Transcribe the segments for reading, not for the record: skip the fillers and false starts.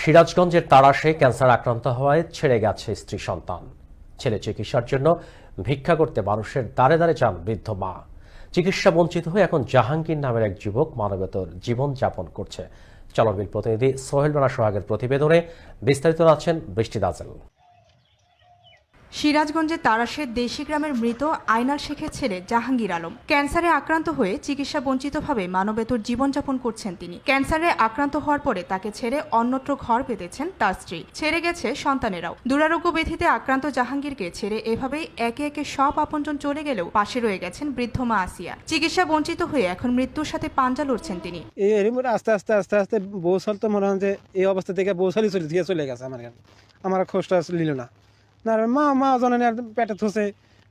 সিরাজগঞ্জের তাড়াশে ক্যান্সার আক্রান্ত হওয়ায় ছেড়ে গেছে স্ত্রী সন্তান। ছেলে চিকিৎসার জন্য ভিক্ষা করতে মানুষের দ্বারে দ্বারে যান বৃদ্ধ মা। চিকিৎসা বঞ্চিত হয়ে এখন জাহাঙ্গীর নামের এক যুবক মানবেতর জীবন যাপন করছে। চলনবিল প্রতিনিধি সোহেল রানা সোহাগের প্রতিবেদনে বিস্তারিত আছেন বৃষ্টি দাজেল। সিরাজগঞ্জের তাড়াশের দেশি গ্রামের মৃত আইনাল শেখের ছেলে জাহাঙ্গীর আলম ক্যান্সারে আক্রান্ত হয়ে চিকিৎসা বঞ্চিতভাবে মানবেতর জীবনযাপন করছেন তিনি। ক্যান্সারে আক্রান্ত হওয়ার পরে তাকে ছেড়ে অন্যত্র ঘর পেতেছেন তার স্ত্রী, ছেড়ে গেছে সন্তানেরাও। দুরারোগ্য ব্যাধিতে আক্রান্ত জাহাঙ্গীরকে ছেড়ে এভাবেই একে একে সব আপনজন চলে গেলেও পাশে রয়ে গেছেন বৃদ্ধ মা আসিয়া। চিকিৎসা বঞ্চিত হয়ে এখন মৃত্যুর সাথে পাঞ্জা লড়ছেন তিনি। আস্তে আস্তে বৌসাল তো মনে হয় যে এই অবস্থা থেকে বৌসালই চলে গেছে। আমার খোঁজটা নিল না মা জননী আর পেটে থুসে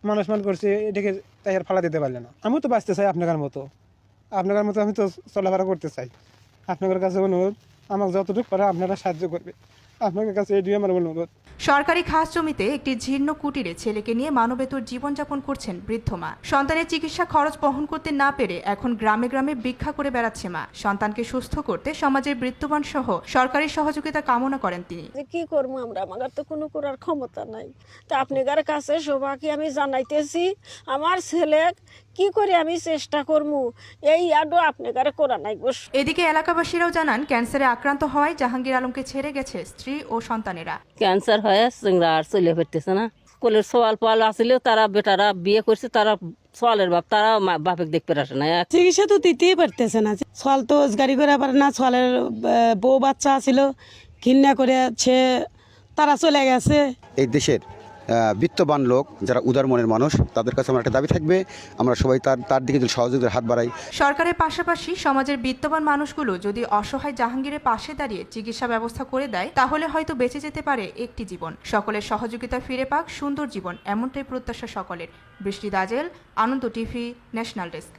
মানুষ করছে, এটাকে তাই আর ফালা দিতে পারলে না। আমি তো বাঁচতে চাই আপনার মতো আমি তো চলাফেরা করতে চাই। আপনাদের কাছে অনুরোধ, আমাকে যতটুকু পারে আপনারা সাহায্য করবে, আপনাদের কাছে এটি আমার অনুরোধ। সরকারি খাস জমিতে একটি জীর্ণ কুটিরে ছেলেকে নিয়ে মানবেতর জীবনযাপন করছেন বৃদ্ধ মা। সন্তানের চিকিৎসা খরচ বহন করতে না পেরে এখন গ্রামে গ্রামে ভিক্ষা করে বেড়াচ্ছে মা। সন্তানকে সুস্থ করতে সমাজের বৃত্তবান সহ সরকারি সহযোগিতা কামনা করেন তিনি। কি করবো আমরা, আমাদের তো কোনো করার ক্ষমতা নাই। তা আপনাদের কাছে সবাইকে আমি জানাইতেছি, আমার ছেলে কি করে আমি চেষ্টা করবো, এই আডো আপনাদের করা নাই। এদিকে এলাকাবাসীরাও জানান, ক্যান্সারে আক্রান্ত হওয়ায় জাহাঙ্গীর আলমকে ছেড়ে গেছে স্ত্রী ও সন্তানেরা। ক্যান্সার হয়ে চিংড়া আর চলে ফিরতেছে না। স্কুলের সোয়াল পাল আসলেও তারা বেটারা বিয়ে করছে, তারা সোয়ালের বাপ, তারা বাপের দেখতে আসে না। চিকিৎসা তো দিতেই পারতেছে না। সোয়াল তো গাড়ি করে পারে না, সোয়ালের বউ বাচ্চা ছিল, ঘৃণা করে তারা চলে গেছে। এই দেশের বিত্তবান লোক যারা উদার মনের মানুষ, তাদের কাছে আমার একটা দাবি থাকবে, আমরা সবাই তার দিকে যদি সহযোগিতার হাত বাড়াই। সরকারের পাশাপাশি সমাজের বিত্তবান মানুষগুলো যদি অসহায় জাহাঙ্গীরের পাশে দাঁড়িয়ে চিকিৎসা ব্যবস্থা করে দেয়, তাহলে হয়তো বেঁচে যেতে পারে একটি জীবন। সকলের সহযোগিতা ফিরে পাক সুন্দর জীবন, এমনটাই প্রত্যাশা সকলের। বৃষ্টি দাজেল, আনন্দ টিভি, ন্যাশনাল ডেস্ক।